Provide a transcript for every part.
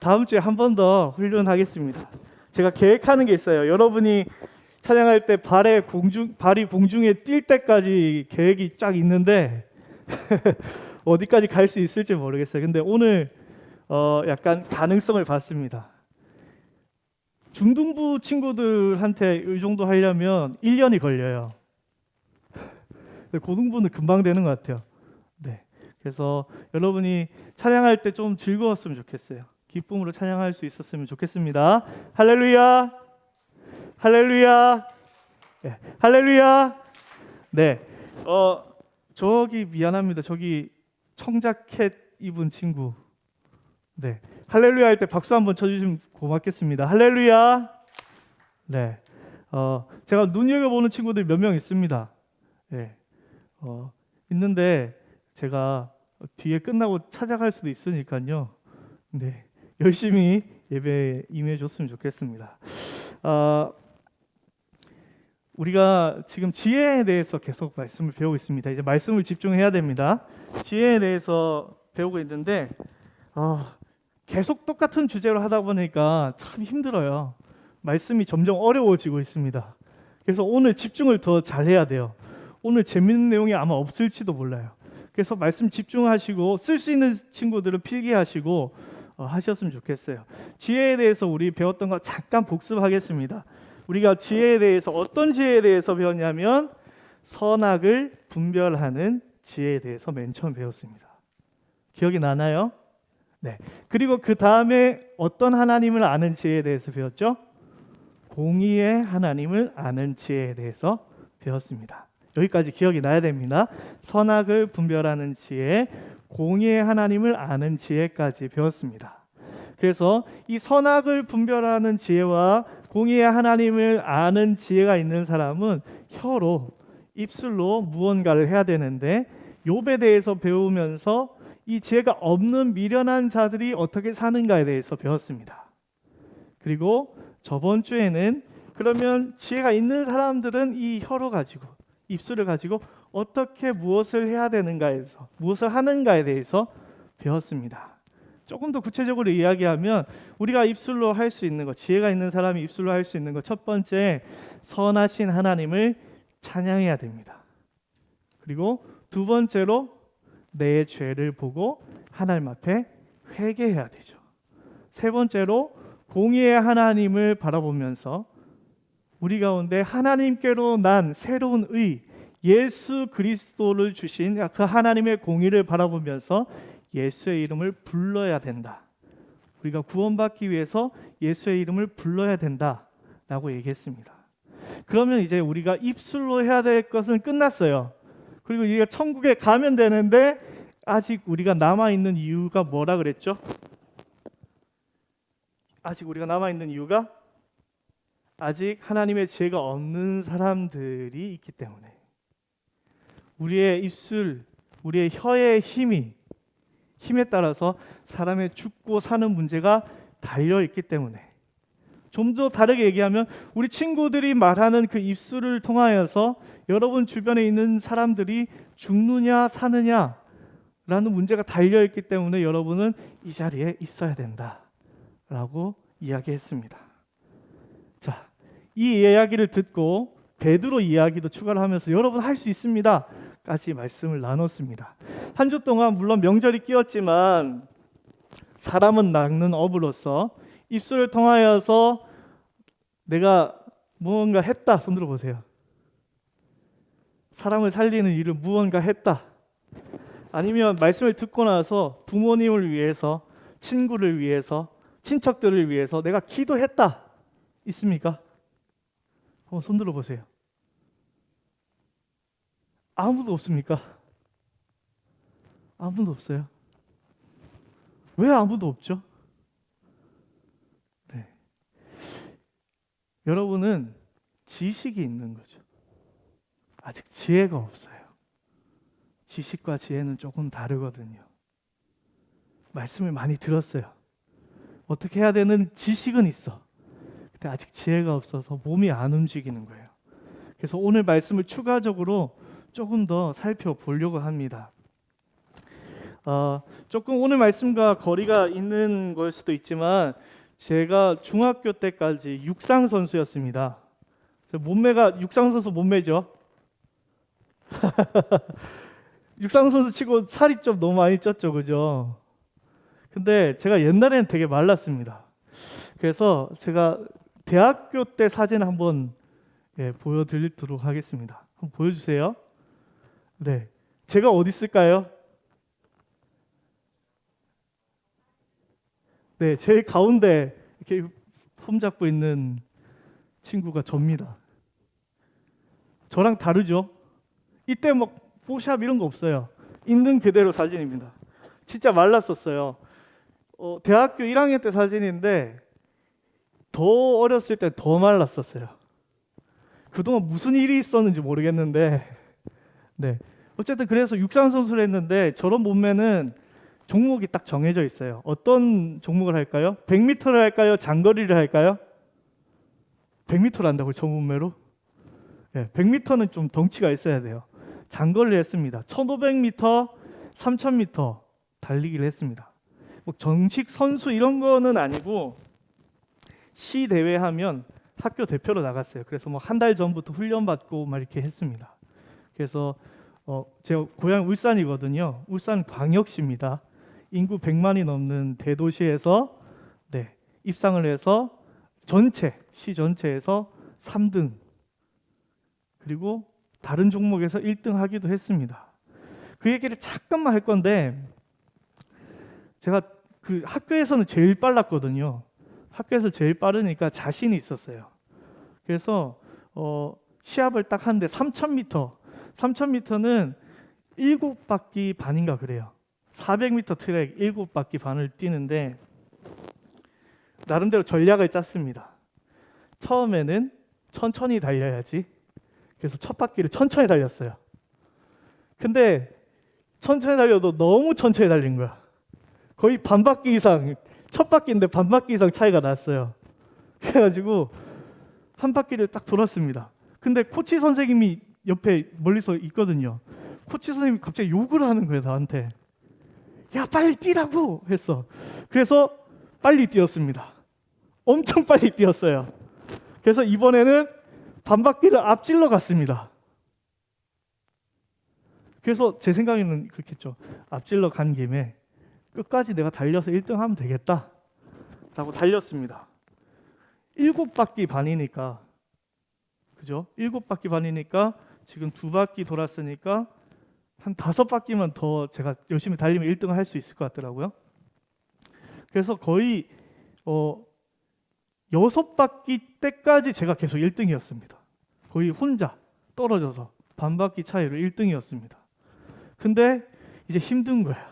다음 주에 한 번 더 훈련하겠습니다. 제가 계획하는 게 있어요. 여러분이 찬양할 때 발이 공중에 뛸 때까지 계획이 쫙 있는데 어디까지 갈 수 있을지 모르겠어요. 근데 오늘 약간 가능성을 봤습니다. 중등부 친구들한테 이 정도 하려면 1년이 걸려요. 고등부는 금방 되는 것 같아요. 네. 그래서 여러분이 찬양할 때 좀 즐거웠으면 좋겠어요. 기쁨으로 찬양할 수 있었으면 좋겠습니다. 할렐루야! 할렐루야! 네. 할렐루야! 네. 저기 미안합니다. 저기 청자켓 입은 친구. 네. 할렐루야 할 때 박수 한번 쳐주시면 고맙겠습니다. 할렐루야! 네. 제가 눈여겨보는 친구들 몇 명 있습니다. 네. 있는데 제가 뒤에 끝나고 찾아갈 수도 있으니까요. 네. 열심히 예배에 임해 줬으면 좋겠습니다. 우리가 지금 지혜에 대해서 계속 말씀을 배우고 있습니다. 이제 말씀을 집중해야 됩니다. 지혜에 대해서 배우고 있는데 계속 똑같은 주제로 하다 보니까 참 힘들어요. 말씀이 점점 어려워지고 있습니다. 그래서 오늘 집중을 더 잘해야 돼요. 오늘 재밌는 내용이 아마 없을지도 몰라요. 그래서 말씀 집중하시고 쓸 수 있는 친구들은 필기하시고 하셨으면 좋겠어요. 지혜에 대해서 우리 배웠던 거 잠깐 복습하겠습니다. 우리가 지혜에 대해서 어떤 지혜에 대해서 배웠냐면 선악을 분별하는 지혜에 대해서 맨 처음 배웠습니다. 기억이 나나요? 네. 그리고 그 다음에 어떤 하나님을 아는 지혜에 대해서 배웠죠? 공의의 하나님을 아는 지혜에 대해서 배웠습니다. 여기까지 기억이 나야 됩니다. 선악을 분별하는 지혜, 공의의 하나님을 아는 지혜까지 배웠습니다. 그래서 이 선악을 분별하는 지혜와 공의의 하나님을 아는 지혜가 있는 사람은 혀로, 입술로 무언가를 해야 되는데 욥에 대해서 배우면서 이 지혜가 없는 미련한 자들이 어떻게 사는가에 대해서 배웠습니다. 그리고 저번 주에는 그러면 지혜가 있는 사람들은 이 혀로 가지고 입술을 가지고 어떻게 무엇을 해야 되는가에서 무엇을 하는가에 대해서 배웠습니다. 조금 더 구체적으로 이야기하면 우리가 입술로 할 수 있는 것, 지혜가 있는 사람이 입술로 할 수 있는 것, 첫 번째 선하신 하나님을 찬양해야 됩니다. 그리고 두 번째로 내 죄를 보고 하나님 앞에 회개해야 되죠. 세 번째로 공의의 하나님을 바라보면서 우리 가운데 하나님께로 난 새로운 의 예수 그리스도를 주신 그 하나님의 공의를 바라보면서 예수의 이름을 불러야 된다. 우리가 구원받기 위해서 예수의 이름을 불러야 된다라고 얘기했습니다. 그러면 이제 우리가 입술로 해야 될 것은 끝났어요. 그리고 우리가 천국에 가면 되는데 아직 우리가 남아있는 이유가 뭐라 그랬죠? 아직 우리가 남아있는 이유가 아직 하나님의 지혜가 없는 사람들이 있기 때문에 우리의 입술, 우리의 혀의 힘에 따라서 사람의 죽고 사는 문제가 달려있기 때문에 좀 더 다르게 얘기하면 우리 친구들이 말하는 그 입술을 통하여서 여러분 주변에 있는 사람들이 죽느냐 사느냐 라는 문제가 달려있기 때문에 여러분은 이 자리에 있어야 된다라고 이야기했습니다. 자, 이 이야기를 듣고 베드로 이야기도 추가를 하면서 여러분 할 수 있습니다 까지 말씀을 나눴습니다. 한 주 동안 물론 명절이 끼었지만 사람은 낚는 업으로서 입술을 통하여서 내가 무언가 했다. 손 들어보세요. 사람을 살리는 일을 무언가 했다. 아니면 말씀을 듣고 나서 부모님을 위해서, 친구를 위해서, 친척들을 위해서 내가 기도했다. 있습니까? 손 들어보세요. 아무도 없습니까? 아무도 없어요. 왜 아무도 없죠? 네. 여러분은 지식이 있는 거죠. 아직 지혜가 없어요. 지식과 지혜는 조금 다르거든요. 말씀을 많이 들었어요. 어떻게 해야 되는 지식은 있어. 근데 아직 지혜가 없어서 몸이 안 움직이는 거예요. 그래서 오늘 말씀을 추가적으로 조금 더 살펴보려고 합니다. 조금 오늘 말씀과 거리가 있는 걸 수도 있지만 제가 중학교 때까지 육상 선수였습니다. 몸매가 육상 선수 몸매죠. 육상 선수 치고 살이 좀 너무 많이 쪘죠, 그죠? 근데 제가 옛날에는 되게 말랐습니다. 그래서 제가 대학교 때 사진 한번 보여드리도록 하겠습니다. 한번 보여주세요. 네, 제가 어디 있을까요? 네, 제일 가운데 이렇게 폼 잡고 있는 친구가 접니다. 저랑 다르죠? 이때 뭐 포샵 이런 거 없어요. 있는 그대로 사진입니다. 진짜 말랐었어요. 대학교 1학년 때 사진인데 더 어렸을 때 더 말랐었어요. 그동안 무슨 일이 있었는지 모르겠는데, 네. 어쨌든 그래서 육상 선수를 했는데 저런 몸매는 종목이 딱 정해져 있어요. 어떤 종목을 할까요? 100m를 할까요? 장거리를 할까요? 100m를 한다고요, 저 몸매로? 네, 100m는 좀 덩치가 있어야 돼요. 장거리를 했습니다. 1500m, 3000m 달리기를 했습니다. 뭐 정식 선수 이런 거는 아니고 시 대회 하면 학교 대표로 나갔어요. 그래서 뭐 한 달 전부터 훈련 받고 막 이렇게 했습니다. 그래서 제가 고향 울산이거든요. 울산 광역시입니다. 인구 100만이 넘는 대도시에서 입상을 해서 시 전체에서 3등 그리고 다른 종목에서 1등 하기도 했습니다. 그 얘기를 잠깐만 할 건데 제가 그 학교에서는 제일 빨랐거든요. 학교에서 제일 빠르니까 자신이 있었어요. 그래서 시합을 딱 하는데 3000m는 7바퀴 반인가 그래요. 400m 트랙 7바퀴 반을 뛰는데 나름대로 전략을 짰습니다. 처음에는 천천히 달려야지. 그래서 첫 바퀴를 천천히 달렸어요. 근데 천천히 달려도 너무 천천히 달린 거야. 거의 반 바퀴 이상, 첫 바퀴인데 반 바퀴 이상 차이가 났어요. 그래가지고 한 바퀴를 딱 돌았습니다. 근데 코치 선생님이 옆에 멀리서 있거든요. 코치 선생님이 갑자기 욕을 하는 거예요, 나한테. 야, 빨리 뛰라고 했어. 그래서 빨리 뛰었습니다. 엄청 빨리 뛰었어요. 그래서 이번에는 반 바퀴를 앞질러 갔습니다. 그래서 제 생각에는 그렇겠죠. 앞질러 간 김에 끝까지 내가 달려서 1등 하면 되겠다 라고 달렸습니다. 7바퀴 반이니까, 그죠? 7바퀴 반이니까 지금 2바퀴 돌았으니까 한 5바퀴만 더 제가 열심히 달리면 1등을 할 수 있을 것 같더라고요. 그래서 거의 6바퀴 때까지 제가 계속 1등이었습니다. 거의 혼자 떨어져서 반바퀴 차이로 1등이었습니다. 근데 이제 힘든 거야.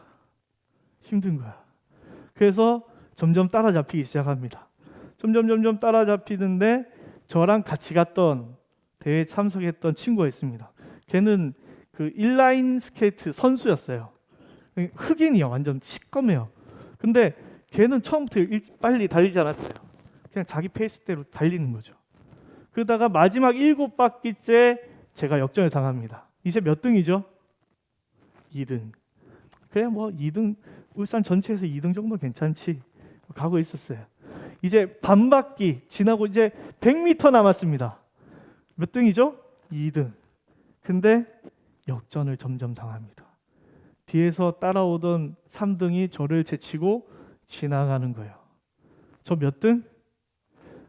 그래서 점점 따라잡히기 시작합니다. 점점 따라잡히는데 저랑 같이 갔던 대회에 참석했던 친구가 있습니다. 걔는 그 인라인 스케이트 선수였어요. 흑인이야, 완전 시꺼매요. 근데 걔는 처음부터 빨리 달리지 않았어요. 그냥 자기 페이스대로 달리는 거죠. 그러다가 마지막 7바퀴째 제가 역전을 당합니다. 이제 몇 등이죠? 2등. 그래 뭐 2등, 울산 전체에서 2등 정도 괜찮지 가고 있었어요. 이제 반바퀴 지나고 이제 100m 남았습니다. 몇 등이죠? 2등. 근데 역전을 점점 당합니다. 뒤에서 따라오던 3등이 저를 제치고 지나가는 거예요. 저 몇 등?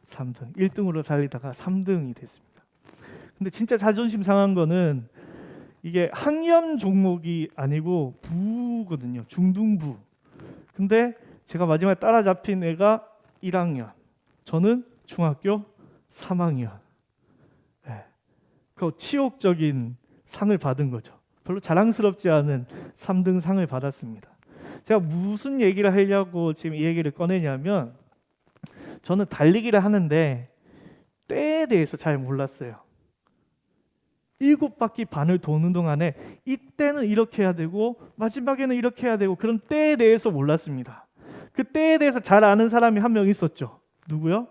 3등. 1등으로 달리다가 3등이 됐습니다. 근데 진짜 자존심 상한 거는 이게 학년 종목이 아니고 부거든요. 중등부. 근데 제가 마지막에 따라잡힌 애가 1학년. 저는 중학교 3학년. 그 치욕적인 상을 받은 거죠. 별로 자랑스럽지 않은 3등 상을 받았습니다. 제가 무슨 얘기를 하려고 지금 이 얘기를 꺼내냐면 저는 달리기를 하는데 때에 대해서 잘 몰랐어요. 7바퀴 반을 도는 동안에 이때는 이렇게 해야 되고 마지막에는 이렇게 해야 되고 그런 때에 대해서 몰랐습니다. 그 때에 대해서 잘 아는 사람이 한 명 있었죠. 누구요?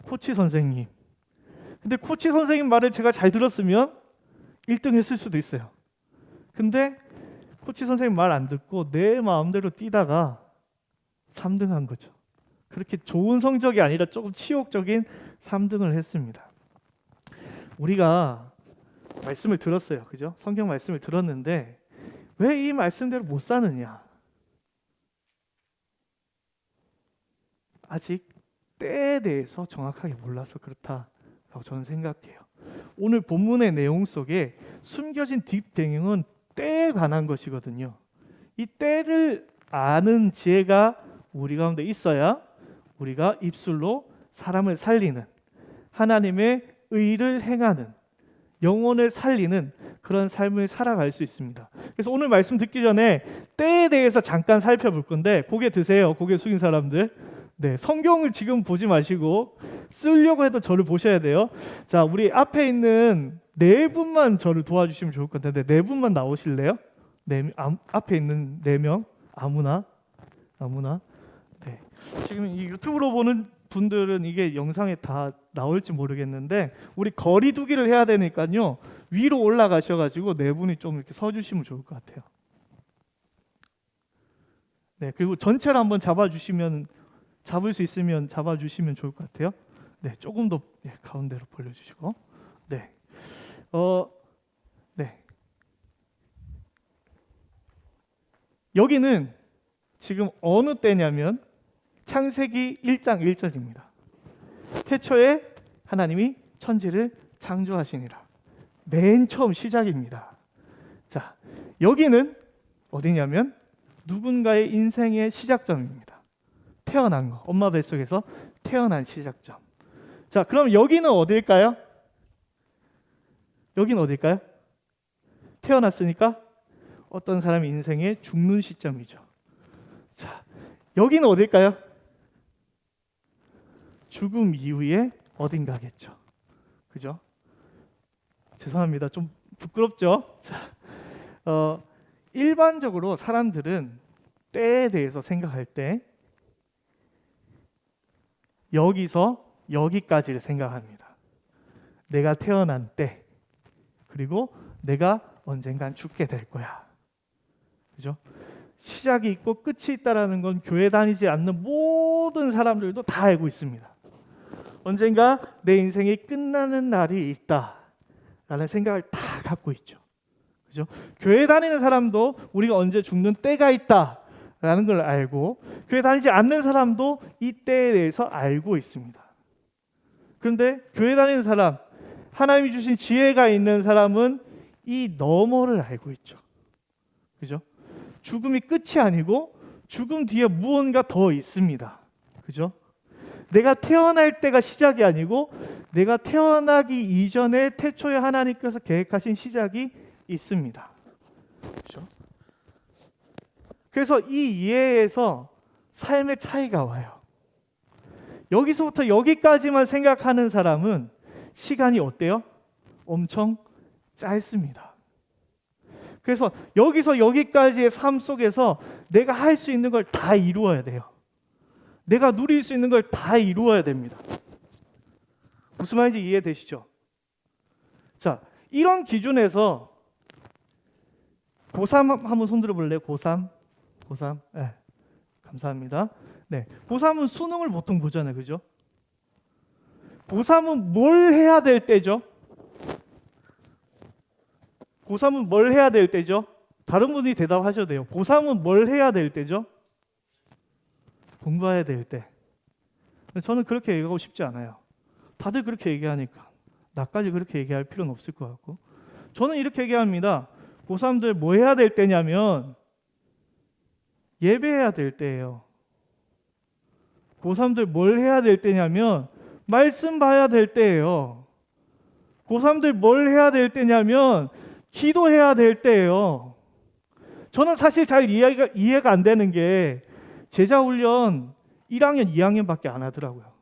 코치 선생님. 근데 코치 선생님 말을 제가 잘 들었으면 1등 했을 수도 있어요. 근데 코치 선생님 말 안 듣고 내 마음대로 뛰다가 3등 한 거죠. 그렇게 좋은 성적이 아니라 조금 치욕적인 3등을 했습니다. 우리가 말씀을 들었어요. 그죠? 성경 말씀을 들었는데 왜 이 말씀대로 못 사느냐? 아직 때에 대해서 정확하게 몰라서 그렇다라고 저는 생각해요. 오늘 본문의 내용 속에 숨겨진 뒷배경은 때에 관한 것이거든요. 이 때를 아는 지혜가 우리 가운데 있어야 우리가 입술로 사람을 살리는, 하나님의 의를 행하는, 영혼을 살리는 그런 삶을 살아갈 수 있습니다. 그래서 오늘 말씀 듣기 전에 때에 대해서 잠깐 살펴볼 건데 고개 드세요. 고개 숙인 사람들. 네, 성경을 지금 보지 마시고 쓰려고 해도 저를 보셔야 돼요. 자, 우리 앞에 있는 네 분만 저를 도와주시면 좋을 것 같은데 네 분만 나오실래요? 앞에 있는 네 명 아무나. 네. 지금 이 유튜브로 보는 분들은 이게 영상에 다 나올지 모르겠는데 우리 거리 두기를 해야 되니까요. 위로 올라가셔가지고 네 분이 좀 이렇게 서주시면 좋을 것 같아요. 네, 그리고 전체를 한번 잡을 수 있으면 잡아주시면 좋을 것 같아요. 네, 조금 더 가운데로 벌려주시고, 네, 네. 여기는 지금 어느 때냐면 창세기 1장 1절입니다. 태초에 하나님이 천지를 창조하시니라. 맨 처음 시작입니다. 자, 여기는 어디냐면 누군가의 인생의 시작점입니다. 태어난 거, 엄마 뱃속에서 태어난 시작점. 자, 그럼 여기는 어딜까요? 여기는 어딜까요? 태어났으니까 어떤 사람의 인생의 죽는 시점이죠. 자, 여기는 어딜까요? 죽음 이후에 어딘가겠죠. 그죠? 죄송합니다. 좀 부끄럽죠? 자, 일반적으로 사람들은 때에 대해서 생각할 때 여기서 여기까지를 생각합니다. 내가 태어난 때, 그리고 내가 언젠간 죽게 될 거야. 그죠? 시작이 있고 끝이 있다라는 건 교회 다니지 않는 모든 사람들도 다 알고 있습니다. 언젠가 내 인생이 끝나는 날이 있다라는 생각을 다 갖고 있죠. 그죠? 교회 다니는 사람도 우리가 언제 죽는 때가 있다라는 걸 알고, 교회 다니지 않는 사람도 이 때에 대해서 알고 있습니다. 그런데 교회 다니는 사람, 하나님이 주신 지혜가 있는 사람은 이 너머를 알고 있죠. 그죠? 죽음이 끝이 아니고 죽음 뒤에 무언가 더 있습니다. 그죠? 내가 태어날 때가 시작이 아니고 내가 태어나기 이전에 태초에 하나님께서 계획하신 시작이 있습니다. 그죠? 그래서 이 이해에서 삶의 차이가 와요. 여기서부터 여기까지만 생각하는 사람은 시간이 어때요? 엄청 짧습니다. 그래서 여기서 여기까지의 삶 속에서 내가 할 수 있는 걸 다 이루어야 돼요. 내가 누릴 수 있는 걸 다 이루어야 됩니다. 무슨 말인지 이해되시죠? 자, 이런 기준에서 고3 한번 손들어 볼래요? 고3? 네, 감사합니다. 네, 고3은 수능을 보통 보잖아요. 그죠? 고3은 뭘 해야 될 때죠? 고3은 뭘 해야 될 때죠? 다른 분이 대답하셔도 돼요. 고3은 뭘 해야 될 때죠? 공부해야 될 때. 저는 그렇게 얘기하고 싶지 않아요. 다들 그렇게 얘기하니까 나까지 그렇게 얘기할 필요는 없을 것 같고, 저는 이렇게 얘기합니다. 고3들 뭐 해야 될 때냐면 예배해야 될 때예요. 고3들 뭘 해야 될 때냐면 말씀 봐야 될 때예요. 고3들 뭘 해야 될 때냐면 기도해야 될 때예요. 저는 사실 잘 이해가 안 되는 게 제자 훈련 1학년, 2학년밖에 안 하더라고요.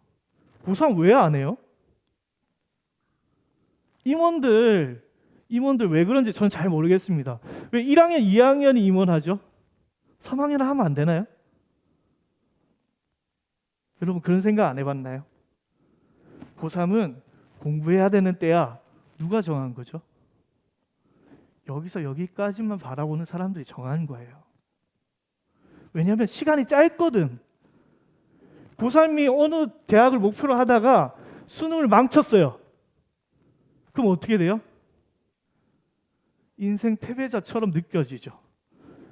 고3 왜 안 해요? 임원들 왜 그런지 전 잘 모르겠습니다. 왜 1학년, 2학년이 임원하죠? 3학년 하면 안 되나요? 여러분 그런 생각 안 해봤나요? 고3은 공부해야 되는 때야. 누가 정한 거죠? 여기서 여기까지만 바라보는 사람들이 정한 거예요. 왜냐하면 시간이 짧거든. 고3이 어느 대학을 목표로 하다가 수능을 망쳤어요. 그럼 어떻게 돼요? 인생 패배자처럼 느껴지죠.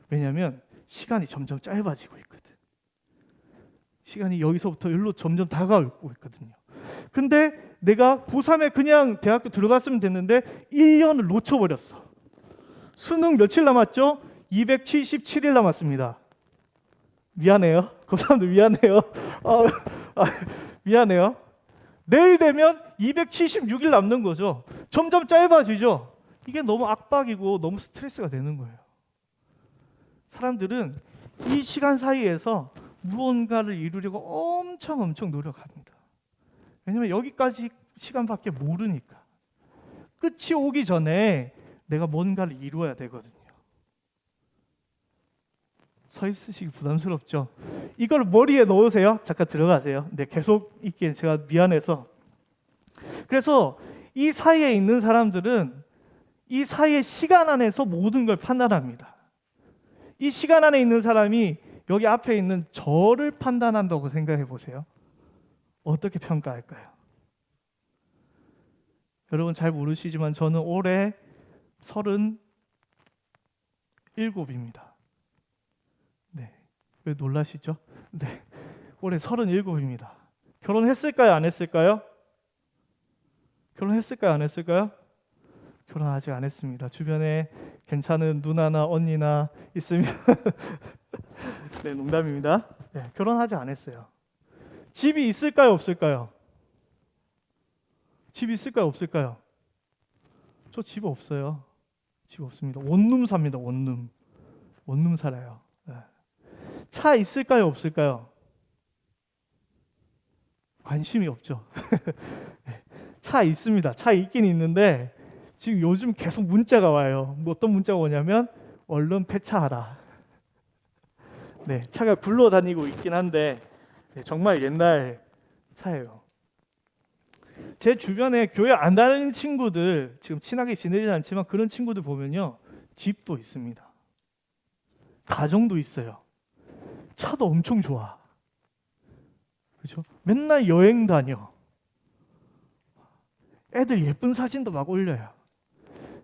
왜냐하면 시간이 점점 짧아지고 있거든. 시간이 여기서부터 여기로 점점 다가오고 있거든요. 근데 내가 고3에 그냥 대학교 들어갔으면 됐는데 1년을 놓쳐버렸어. 수능 며칠 남았죠? 277일 남았습니다. 미안해요. 고3들 미안해요. 미안해요. 내일 되면 276일 남는 거죠. 점점 짧아지죠. 이게 너무 압박이고 너무 스트레스가 되는 거예요. 사람들은 이 시간 사이에서 무언가를 이루려고 엄청 노력합니다. 왜냐하면 여기까지 시간밖에 모르니까. 끝이 오기 전에 내가 뭔가를 이루어야 되거든요. 서 있으시기 부담스럽죠? 이걸 머리에 넣으세요. 잠깐 들어가세요. 네, 계속 있기엔 제가 미안해서. 그래서 이 사이에 있는 사람들은 이 사이의 시간 안에서 모든 걸 판단합니다. 이 시간 안에 있는 사람이 여기 앞에 있는 저를 판단한다고 생각해 보세요. 어떻게 평가할까요? 여러분 잘 모르시지만 저는 올해 37입니다. 네, 왜 놀라시죠? 네, 올해 37입니다. 결혼했을까요? 안 했을까요? 결혼했을까요? 안 했을까요? 결혼 아직 안 했습니다. 주변에 괜찮은 누나나 언니나 있으면 네, 농담입니다. 네, 결혼하지 않았어요. 집이 있을까요? 없을까요? 집 있을까요? 없을까요? 저 집 없어요. 집 없습니다. 원룸 삽니다. 원룸 살아요. 네. 차 있을까요? 없을까요? 관심이 없죠. 네. 차 있습니다. 차 있긴 있는데 지금 요즘 계속 문자가 와요. 뭐 어떤 문자가 오냐면 얼른 폐차하라. 네, 차가 굴러다니고 있긴 한데 네, 정말 옛날 차예요. 제 주변에 교회 안 다니는 친구들, 지금 친하게 지내지 않지만 그런 친구들 보면요, 집도 있습니다. 가정도 있어요. 차도 엄청 좋아. 그렇죠? 맨날 여행 다녀. 애들 예쁜 사진도 막 올려요.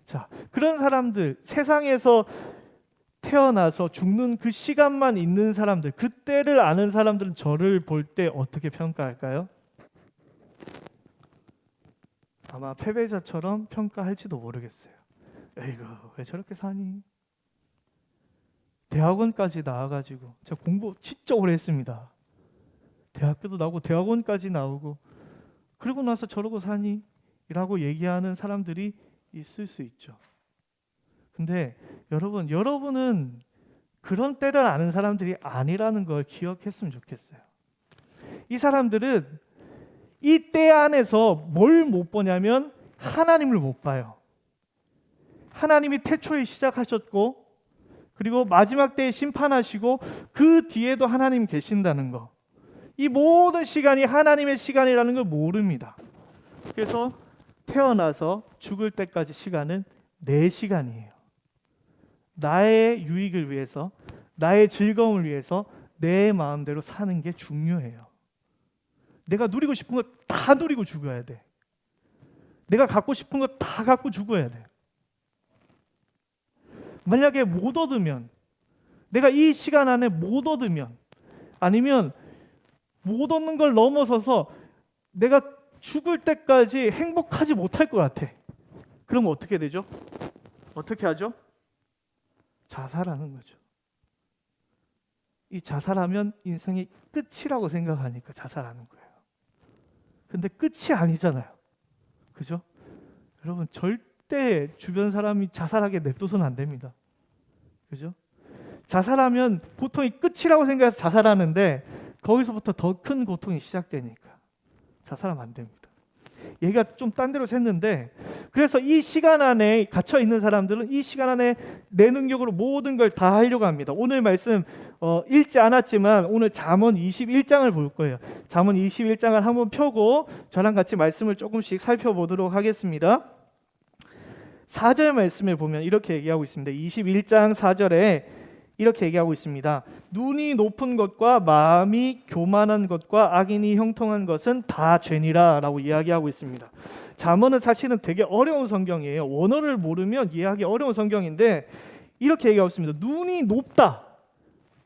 자, 그런 사람들, 세상에서 태어나서 죽는 그 시간만 있는 사람들, 그때를 아는 사람들은 저를 볼 때 어떻게 평가할까요? 아마 패배자처럼 평가할지도 모르겠어요. 에이구, 왜 저렇게 사니? 대학원까지 나와가지고 제가 공부 진짜 오래 했습니다. 대학교도 나오고 대학원까지 나오고 그러고 나서 저러고 사니? 라고 얘기하는 사람들이 있을 수 있죠. 근데 여러분은 그런 때를 아는 사람들이 아니라는 걸 기억했으면 좋겠어요. 이 사람들은 이 때 안에서 뭘 못 보냐면 하나님을 못 봐요. 하나님이 태초에 시작하셨고 그리고 마지막 때에 심판하시고 그 뒤에도 하나님 계신다는 거. 이 모든 시간이 하나님의 시간이라는 걸 모릅니다. 그래서 태어나서 죽을 때까지 시간은 내 시간이에요. 나의 유익을 위해서, 나의 즐거움을 위해서 내 마음대로 사는 게 중요해요. 내가 누리고 싶은 거 다 누리고 죽어야 돼. 내가 갖고 싶은 거 다 갖고 죽어야 돼. 만약에 못 얻으면, 내가 이 시간 안에 못 얻으면, 아니면 못 얻는 걸 넘어서서 내가 죽을 때까지 행복하지 못할 것 같아. 그러면 어떻게 되죠? 어떻게 하죠? 자살하는 거죠. 이 자살하면 인생이 끝이라고 생각하니까 자살하는 거예요. 근데 끝이 아니잖아요. 그죠? 여러분 절대 주변 사람이 자살하게 냅둬서는 안 됩니다. 그죠? 자살하면 고통이 끝이라고 생각해서 자살하는데 거기서부터 더 큰 고통이 시작되니까 자살하면 안 됩니다. 얘가 좀 딴 데로 샜는데 그래서 이 시간 안에 갇혀 있는 사람들은 이 시간 안에 내 능력으로 모든 걸 다 하려고 합니다. 오늘 말씀 읽지 않았지만 오늘 잠언 21장을 볼 거예요. 잠언 21장을 한번 펴고 저랑 같이 말씀을 조금씩 살펴보도록 하겠습니다. 4절 말씀에 보면 이렇게 얘기하고 있습니다. 21장 4절에 이렇게 얘기하고 있습니다. 눈이 높은 것과 마음이 교만한 것과 악인이 형통한 것은 다 죄니라 라고 이야기하고 있습니다. 잠언은 사실은 되게 어려운 성경이에요. 원어를 모르면 이해하기 어려운 성경인데 이렇게 얘기하고 있습니다. 눈이 높다,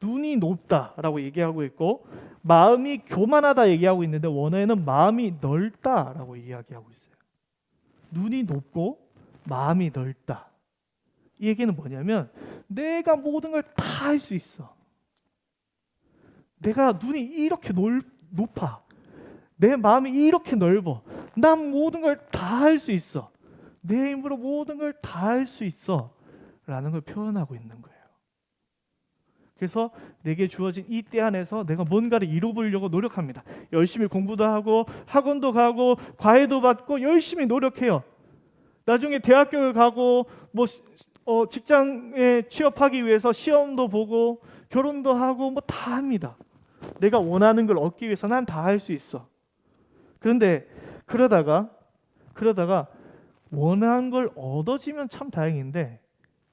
눈이 높다라고 얘기하고 있고, 마음이 교만하다 얘기하고 있는데 원어에는 마음이 넓다라고 이야기하고 있어요. 눈이 높고 마음이 넓다. 이 얘기는 뭐냐면 내가 모든 걸 다 할 수 있어. 내가 눈이 이렇게 높아. 내 마음이 이렇게 넓어. 난 모든 걸 다 할 수 있어. 내 힘으로 모든 걸 다 할 수 있어 라는 걸 표현하고 있는 거예요. 그래서 내게 주어진 이 때 안에서 내가 뭔가를 이뤄보려고 노력합니다. 열심히 공부도 하고 학원도 가고 과외도 받고 열심히 노력해요. 나중에 대학교를 가고 직장에 취업하기 위해서 시험도 보고 결혼도 하고 다 합니다. 내가 원하는 걸 얻기 위해서 난 다 할 수 있어. 그런데 그러다가 원하는 걸 얻어지면 참 다행인데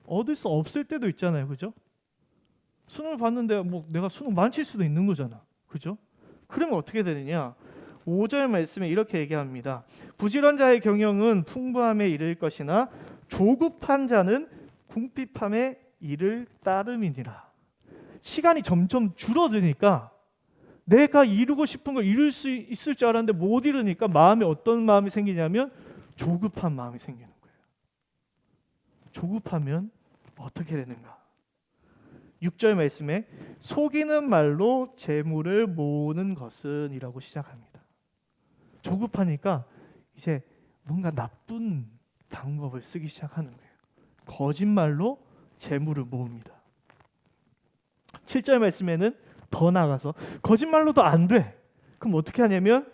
얻을 수 없을 때도 있잖아요. 그죠? 수능을 봤는데 내가 수능 망칠 수도 있는 거잖아. 그죠? 그러면 어떻게 되느냐? 5절 말씀에 이렇게 얘기합니다. 부지런한 자의 경영은 풍부함에 이를 것이나 조급한 자는 궁핍함에 이를 따름이니라. 시간이 점점 줄어드니까 내가 이루고 싶은 걸 이룰 수 있을 줄 알았는데 못 이루니까 마음에 어떤 마음이 생기냐면 조급한 마음이 생기는 거예요. 조급하면 어떻게 되는가? 6절 말씀에 속이는 말로 재물을 모으는 것은 이라고 시작합니다. 조급하니까 이제 뭔가 나쁜 방법을 쓰기 시작하는 거예요. 거짓말로 재물을 모읍니다. 7절 말씀에는 더 나아가서 거짓말로도 안 돼. 그럼 어떻게 하냐면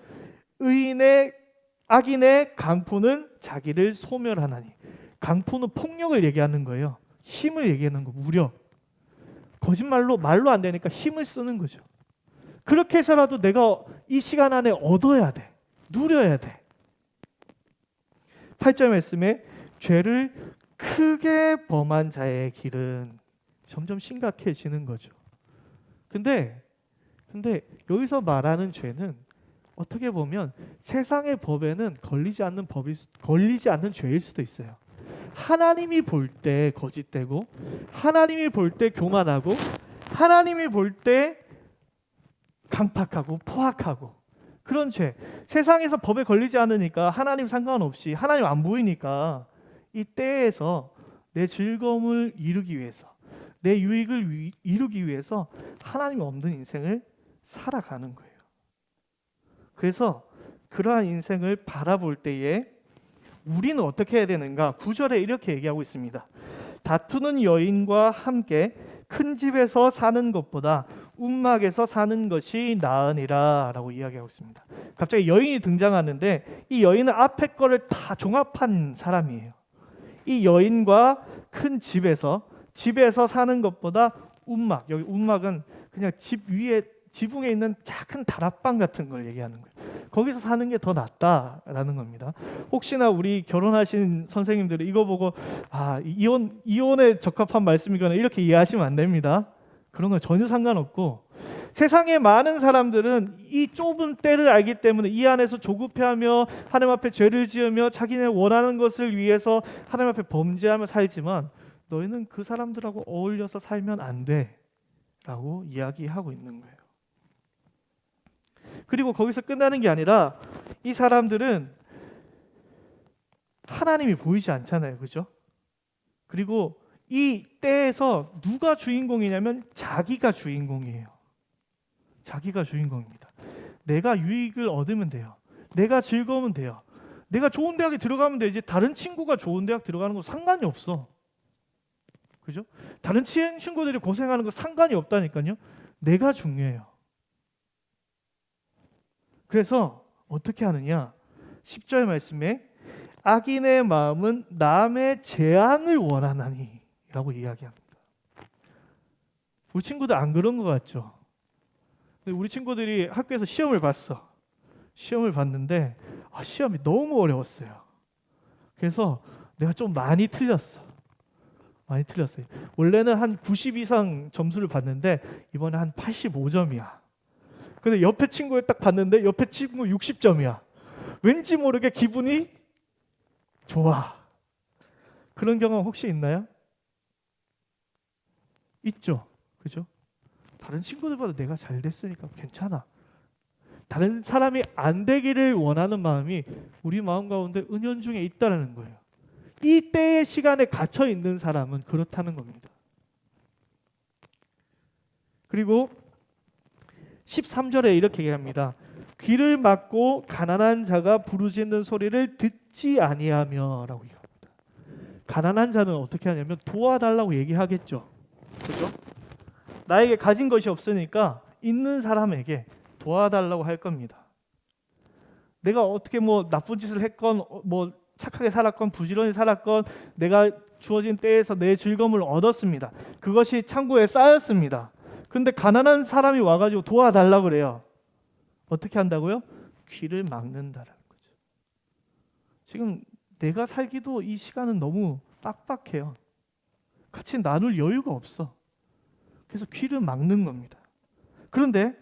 악인의 강포는 자기를 소멸하나니. 강포는 폭력을 얘기하는 거예요. 힘을 얘기하는 거, 무력. 거짓말로 말로 안 되니까 힘을 쓰는 거죠. 그렇게 해서라도 내가 이 시간 안에 얻어야 돼. 누려야 돼. 8절 말씀에 죄를 크게 범한 자의 길은 점점 심각해지는 거죠. 근데 여기서 말하는 죄는 어떻게 보면 세상의 법에는 걸리지 않는 죄일 수도 있어요. 하나님이 볼 때 거짓되고, 하나님이 볼 때 교만하고, 하나님이 볼 때 강팍하고 포악하고 그런 죄. 세상에서 법에 걸리지 않으니까 하나님 상관없이 하나님 안 보이니까 이 때에서 내 즐거움을 이루기 위해서, 내 유익을 이루기 위해서 하나님 없는 인생을 살아가는 거예요. 그래서 그러한 인생을 바라볼 때에 우리는 어떻게 해야 되는가? 9절에 이렇게 얘기하고 있습니다. 다투는 여인과 함께 큰 집에서 사는 것보다 움막에서 사는 것이 나으니라 라고 이야기하고 있습니다. 갑자기 여인이 등장하는데 이 여인은 앞에 거를 다 종합한 사람이에요. 이 여인과 큰 집에서 사는 것보다 움막, 여기 움막은 그냥 집 위에 지붕에 있는 작은 다락방 같은 걸 얘기하는 거예요. 거기서 사는 게 더 낫다라는 겁니다. 혹시나 우리 결혼하신 선생님들이 이거 보고 이혼에 적합한 말씀이거나 이렇게 이해하시면 안 됩니다. 그런 건 전혀 상관없고, 세상에 많은 사람들은 이 좁은 때를 알기 때문에 이 안에서 조급해하며 하나님 앞에 죄를 지으며 자기네 원하는 것을 위해서 하나님 앞에 범죄하며 살지만 너희는 그 사람들하고 어울려서 살면 안 돼 라고 이야기하고 있는 거예요. 그리고 거기서 끝나는 게 아니라 이 사람들은 하나님이 보이지 않잖아요. 그죠? 그리고 이 때에서 누가 주인공이냐면 자기가 주인공이에요. 자기가 주인공입니다. 내가 유익을 얻으면 돼요. 내가 즐거우면 돼요. 내가 좋은 대학에 들어가면 되지. 다른 친구가 좋은 대학 들어가는 거 상관이 없어. 그죠? 다른 친구들이 고생하는 거 상관이 없다니까요. 내가 중요해요. 그래서 어떻게 하느냐? 10절 말씀에 악인의 마음은 남의 재앙을 원하나니 라고 이야기합니다. 우리 친구들 안 그런 것 같죠? 우리 친구들이 학교에서 시험을 봤어. 시험을 봤는데 시험이 너무 어려웠어요. 그래서 내가 좀 많이 틀렸어. 많이 틀렸어요. 원래는 한 90 이상 점수를 받는데 이번에 한 85점이야. 근데 옆에 친구를 딱 봤는데 옆에 친구 60점이야. 왠지 모르게 기분이 좋아. 그런 경험 혹시 있나요? 있죠. 그죠? 다른 친구들보다 내가 잘 됐으니까 괜찮아. 다른 사람이 안 되기를 원하는 마음이 우리 마음 가운데 은연중에 있다는 거예요. 이 때의 시간에 갇혀 있는 사람은 그렇다는 겁니다. 그리고 13절에 이렇게 얘기합니다. 귀를 막고 가난한 자가 부르짖는 소리를 듣지 아니하며 라고 얘기합니다. 가난한 자는 어떻게 하냐면 도와달라고 얘기하겠죠. 그죠? 나에게 가진 것이 없으니까 있는 사람에게 도와달라고 할 겁니다. 내가 어떻게 뭐 나쁜 짓을 했건 뭐 착하게 살았건 부지런히 살았건 내가 주어진 때에서 내 즐거움을 얻었습니다. 그것이 창고에 쌓였습니다. 근데 가난한 사람이 와가지고 도와달라고 그래요. 어떻게 한다고요? 귀를 막는다라는 거죠. 지금 내가 살기도 이 시간은 너무 빡빡해요. 같이 나눌 여유가 없어. 그래서 귀를 막는 겁니다. 그런데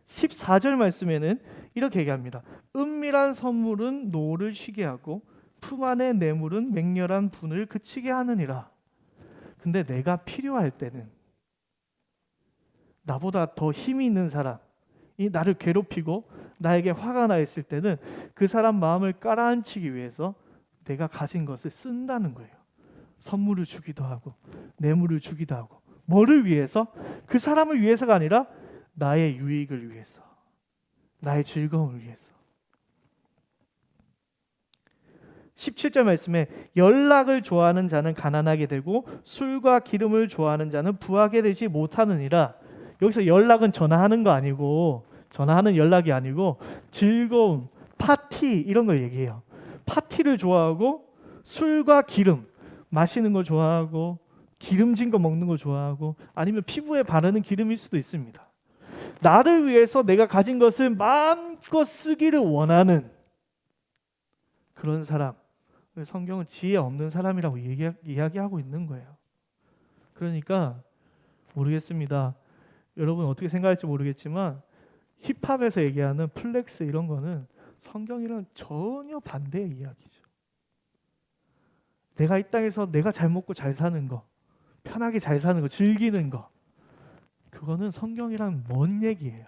14절 말씀에는 이렇게 얘기합니다. 은밀한 선물은 노를 쉬게 하고 품 안의 뇌물은 맹렬한 분을 그치게 하느니라. 근데 내가 필요할 때는 나보다 더 힘이 있는 사람이 나를 괴롭히고 나에게 화가 나 있을 때는 그 사람 마음을 깔아앉히기 위해서 내가 가진 것을 쓴다는 거예요. 선물을 주기도 하고 뇌물을 주기도 하고. 뭐를 위해서? 그 사람을 위해서가 아니라 나의 유익을 위해서, 나의 즐거움을 위해서. 17절 말씀에 연락을 좋아하는 자는 가난하게 되고 술과 기름을 좋아하는 자는 부하게 되지 못하느니라. 여기서 연락은 전화하는 거 아니고, 전화하는 연락이 아니고 즐거움, 파티 이런 걸 얘기해요. 파티를 좋아하고 술과 기름, 마시는 거 좋아하고 기름진 거 먹는 거 좋아하고 아니면 피부에 바르는 기름일 수도 있습니다. 나를 위해서 내가 가진 것을 마음껏 쓰기를 원하는 그런 사람, 성경은 지혜 없는 사람이라고 이야기하고 있는 거예요. 그러니까 모르겠습니다. 여러분 어떻게 생각할지 모르겠지만 힙합에서 얘기하는 플렉스 이런 거는 성경이랑 전혀 반대의 이야기죠. 내가 이 땅에서 내가 잘 먹고 잘 사는 거, 편하게 잘 사는 거, 즐기는 거, 그거는 성경이랑 먼 얘기예요.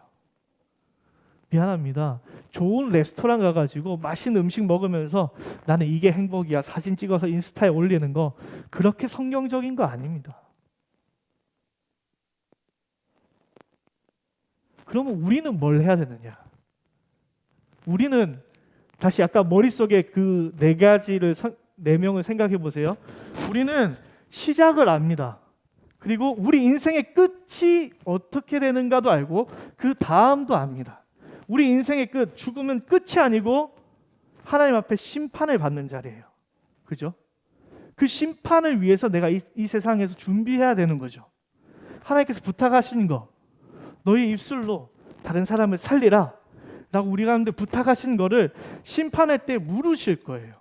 미안합니다. 좋은 레스토랑 가가지고 맛있는 음식 먹으면서 나는 이게 행복이야 사진 찍어서 인스타에 올리는 거, 그렇게 성경적인 거 아닙니다. 그러면 우리는 뭘 해야 되느냐? 우리는 다시 아까 머릿속에 그 네 명을 생각해 보세요. 우리는 시작을 압니다. 그리고 우리 인생의 끝이 어떻게 되는가도 알고 그 다음도 압니다. 우리 인생의 끝, 죽으면 끝이 아니고 하나님 앞에 심판을 받는 자리예요. 그죠? 그 심판을 위해서 내가 이 세상에서 준비해야 되는 거죠. 하나님께서 부탁하신 거, 너희 입술로 다른 사람을 살리라 라고 우리 가운데 부탁하신 거를 심판할 때 물으실 거예요.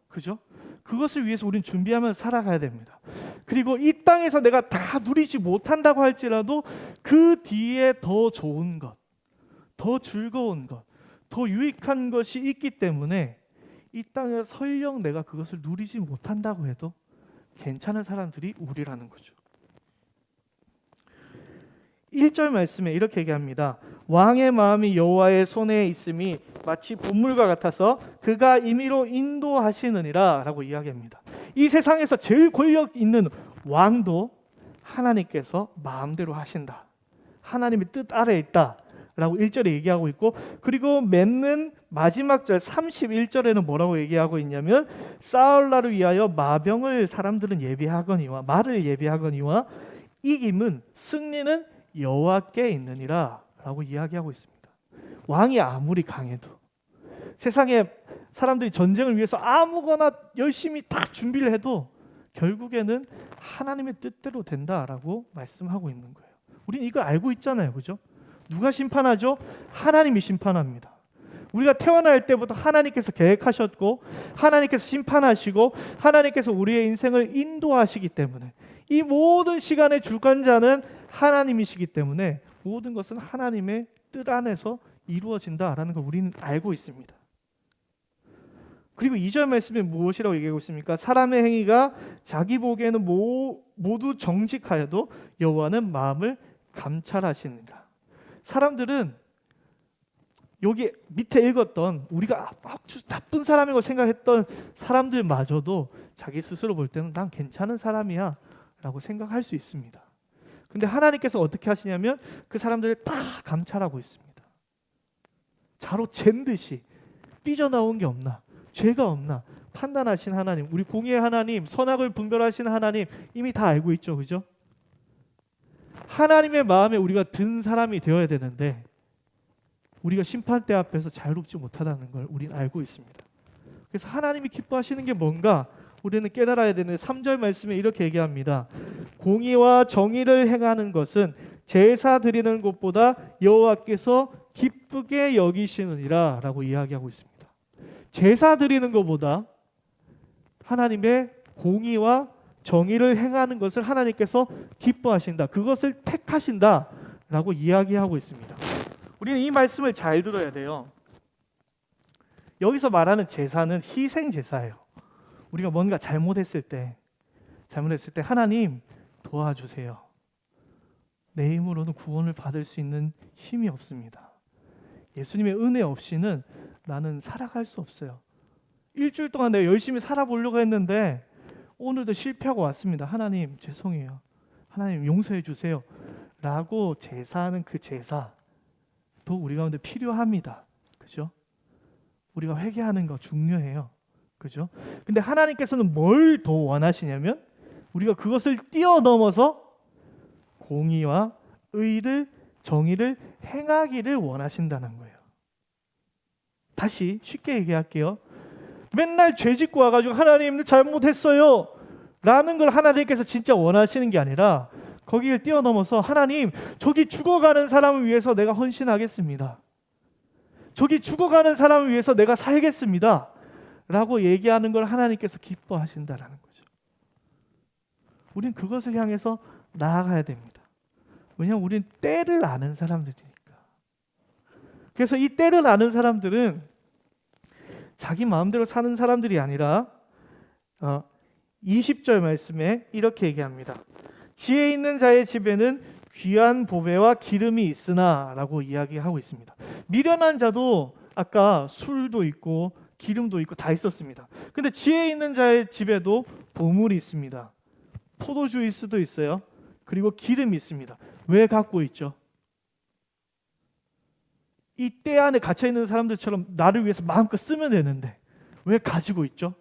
그죠? 그것을 위해서 우리는 준비하면서 살아가야 됩니다. 그리고 이 땅에서 내가 다 누리지 못한다고 할지라도 그 뒤에 더 좋은 것, 더 즐거운 것, 더 유익한 것이 있기 때문에 이 땅에서 설령 내가 그것을 누리지 못한다고 해도 괜찮은 사람들이 우리라는 거죠. 1절 말씀에 이렇게 얘기합니다. 왕의 마음이 여호와의 손에 있음이 마치 본물과 같아서 그가 임의로 인도하시느니라 라고 이야기합니다. 이 세상에서 제일 권력 있는 왕도 하나님께서 마음대로 하신다. 하나님의 뜻 아래에 있다 라고 1절에 얘기하고 있고, 그리고 맺는 마지막 절 31절에는 뭐라고 얘기하고 있냐면 싸울 날을 위하여 마병을 사람들은 예비하거니와 말을 예비하거니와 이김은 승리는 여호와께 있느니라 라고 이야기하고 있습니다. 왕이 아무리 강해도, 세상에 사람들이 전쟁을 위해서 아무거나 열심히 다 준비를 해도 결국에는 하나님의 뜻대로 된다라고 말씀하고 있는 거예요. 우리는 이걸 알고 있잖아요. 그죠? 누가 심판하죠? 하나님이 심판합니다. 우리가 태어날 때부터 하나님께서 계획하셨고 하나님께서 심판하시고 하나님께서 우리의 인생을 인도하시기 때문에 이 모든 시간의 주관자는 하나님이시기 때문에 모든 것은 하나님의 뜻 안에서 이루어진다라는 걸 우리는 알고 있습니다. 그리고 2절 말씀에 무엇이라고 얘기하고 있습니까? 사람의 행위가 자기 보기에는 모두 정직하여도 여호와는 마음을 감찰하시느니라. 사람들은 여기 밑에 읽었던 우리가 아주 나쁜 사람이라고 생각했던 사람들마저도 자기 스스로 볼 때는 난 괜찮은 사람이야 라고 생각할 수 있습니다. 근데 하나님께서 어떻게 하시냐면 그 사람들을 다 감찰하고 있습니다. 자로 잰 듯이 삐져나온 게 없나, 죄가 없나 판단하신 하나님, 우리 공의의 하나님, 선악을 분별하시는 하나님 이미 다 알고 있죠, 그죠? 하나님의 마음에 우리가 든 사람이 되어야 되는데 우리가 심판대 앞에서 자유롭지 못하다는 걸 우리는 알고 있습니다. 그래서 하나님이 기뻐하시는 게 뭔가 우리는 깨달아야 되는데 3절 말씀에 이렇게 얘기합니다. 공의와 정의를 행하는 것은 제사 드리는 것보다 여호와께서 기쁘게 여기시느니라 라고 이야기하고 있습니다. 제사 드리는 것보다 하나님의 공의와 정의를 행하는 것을 하나님께서 기뻐하신다. 그것을 택하신다 라고 이야기하고 있습니다. 우리는 이 말씀을 잘 들어야 돼요. 여기서 말하는 제사는 희생 제사예요. 우리가 뭔가 잘못했을 때 하나님 도와주세요. 내 힘으로는 구원을 받을 수 있는 힘이 없습니다. 예수님의 은혜 없이는 나는 살아갈 수 없어요. 일주일 동안 내가 열심히 살아보려고 했는데 오늘도 실패하고 왔습니다. 하나님 죄송해요. 하나님 용서해 주세요. 라고 제사하는 그 제사도 우리 가운데 필요합니다. 그죠? 우리가 회개하는 거 중요해요. 그죠? 근데 하나님께서는 뭘 더 원하시냐면 우리가 그것을 뛰어넘어서 공의와 의를, 정의를 행하기를 원하신다는 거예요. 다시 쉽게 얘기할게요. 맨날 죄 짓고 와가지고 하나님 잘못했어요 라는 걸 하나님께서 진짜 원하시는 게 아니라 거기를 뛰어넘어서 하나님 저기 죽어가는 사람을 위해서 내가 헌신하겠습니다. 저기 죽어가는 사람을 위해서 내가 살겠습니다 라고 얘기하는 걸 하나님께서 기뻐하신다라는 거죠. 우린 그것을 향해서 나아가야 됩니다. 왜냐하면 우린 때를 아는 사람들이니까. 그래서 이 때를 아는 사람들은 자기 마음대로 사는 사람들이 아니라 20절 말씀에 이렇게 얘기합니다. 지혜 있는 자의 집에는 귀한 보배와 기름이 있으나 라고 이야기하고 있습니다. 미련한 자도 아까 술도 있고 기름도 있고 다 있었습니다. 근데 지혜 있는 자의 집에도 보물이 있습니다. 포도주일 수도 있어요. 그리고 기름이 있습니다. 왜 갖고 있죠? 이 때 안에 갇혀 있는 사람들처럼 나를 위해서 마음껏 쓰면 되는데 왜 가지고 있죠?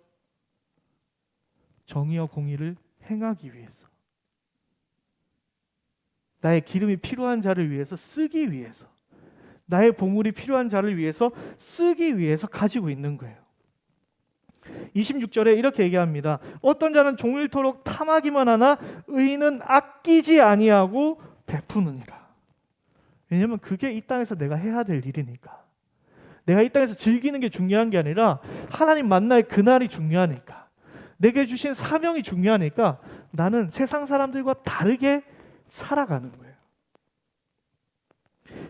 정의와 공의를 행하기 위해서. 나의 기름이 필요한 자를 위해서 쓰기 위해서. 나의 보물이 필요한 자를 위해서 쓰기 위해서 가지고 있는 거예요. 26절에 이렇게 얘기합니다. 어떤 자는 종일토록 탐하기만 하나 의인은 아끼지 아니하고 베푸느니라. 왜냐하면 그게 이 땅에서 내가 해야 될 일이니까. 내가 이 땅에서 즐기는 게 중요한 게 아니라 하나님 만날 그날이 중요하니까. 내게 주신 사명이 중요하니까 나는 세상 사람들과 다르게 살아가는 거예요.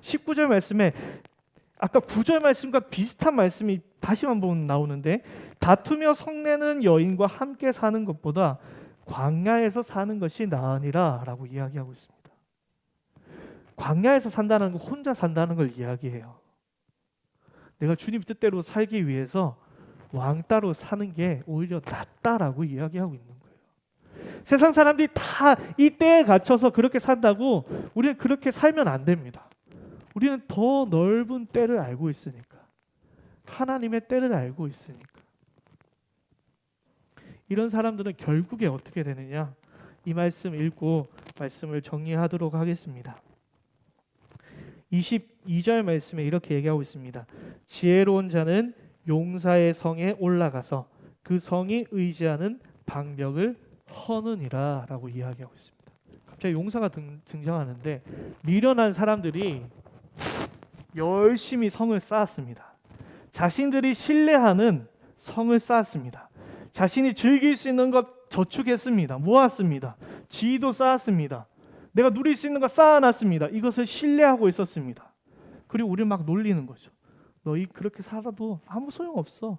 19절 말씀에 아까 9절 말씀과 비슷한 말씀이 다시 한번 나오는데 다투며 성내는 여인과 함께 사는 것보다 광야에서 사는 것이 나으니라 라고 이야기하고 있습니다. 광야에서 산다는 건 혼자 산다는 걸 이야기해요. 내가 주님 뜻대로 살기 위해서 왕따로 사는 게 오히려 낫다라고 이야기하고 있는 거예요. 세상 사람들이 다 이 때에 갇혀서 그렇게 산다고 우리는 그렇게 살면 안 됩니다. 우리는 더 넓은 때를 알고 있으니까. 하나님의 때를 알고 있으니까. 이런 사람들은 결국에 어떻게 되느냐? 이 말씀 읽고 말씀을 정리하도록 하겠습니다. 22절 말씀에 이렇게 얘기하고 있습니다. 지혜로운 자는 용사의 성에 올라가서 그 성이 의지하는 방벽을 허느니라 라고 이야기하고 있습니다. 갑자기 용사가 등장하는데 미련한 사람들이 열심히 성을 쌓았습니다. 자신들이 신뢰하는 성을 쌓았습니다. 자신이 즐길 수 있는 것 저축했습니다. 모았습니다. 지위도 쌓았습니다. 내가 누릴 수 있는 거 쌓아놨습니다. 이것을 신뢰하고 있었습니다. 그리고 우리를 막 놀리는 거죠. 너희 그렇게 살아도 아무 소용없어.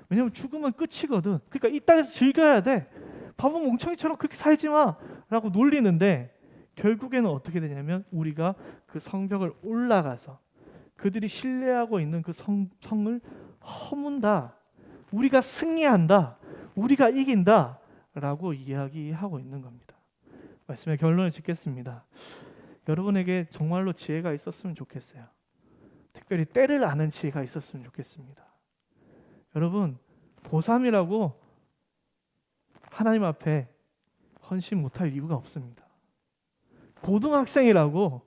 왜냐하면 죽으면 끝이거든. 그러니까 이 땅에서 즐겨야 돼. 바보 멍청이처럼 그렇게 살지 마 라고 놀리는데, 결국에는 어떻게 되냐면 우리가 그 성벽을 올라가서 그들이 신뢰하고 있는 그 성을 허문다. 우리가 승리한다. 우리가 이긴다 라고 이야기하고 있는 겁니다. 말씀의 결론을 짓겠습니다. 여러분에게 정말로 지혜가 있었으면 좋겠어요. 특별히 때를 아는 지혜가 있었으면 좋겠습니다. 여러분, 고3이라고 하나님 앞에 헌신 못할 이유가 없습니다. 고등학생이라고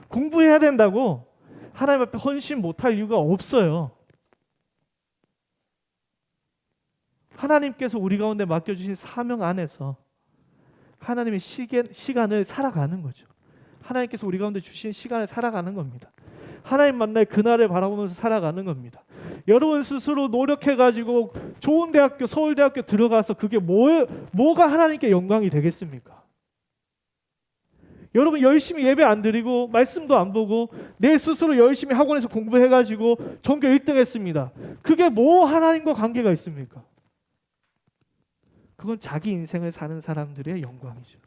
공부해야 된다고 하나님 앞에 헌신 못할 이유가 없어요. 하나님께서 우리 가운데 맡겨주신 사명 안에서 하나님의 시간을 살아가는 거죠. 하나님께서 우리 가운데 주신 시간을 살아가는 겁니다. 하나님 만날 그날을 바라보면서 살아가는 겁니다. 여러분 스스로 노력해가지고 좋은 대학교, 서울대학교 들어가서 그게 뭐가 하나님께 영광이 되겠습니까? 여러분 열심히 예배 안 드리고 말씀도 안 보고 내 스스로 열심히 학원에서 공부해가지고 전교 1등 했습니다. 그게 뭐 하나님과 관계가 있습니까? 그건 자기 인생을 사는 사람들의 영광이죠.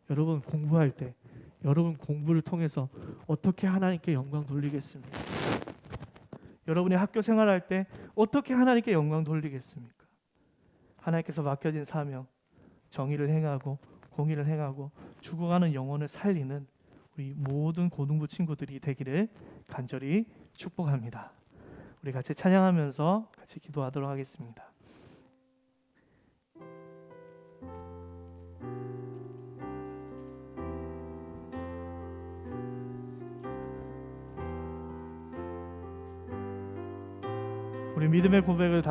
여러분 공부할 때 여러분 공부를 통해서 어떻게 하나님께 영광 돌리겠습니까? 여러분이 학교 생활할 때 어떻게 하나님께 영광 돌리겠습니까? 하나님께서 맡겨진 사명, 정의를 행하고 공의를 행하고 죽어가는 영혼을 살리는 우리 모든 고등부 친구들이 되기를 간절히 축복합니다. 우리 같이 찬양하면서 같이 기도하도록 하겠습니다. 우리 믿음의 고백을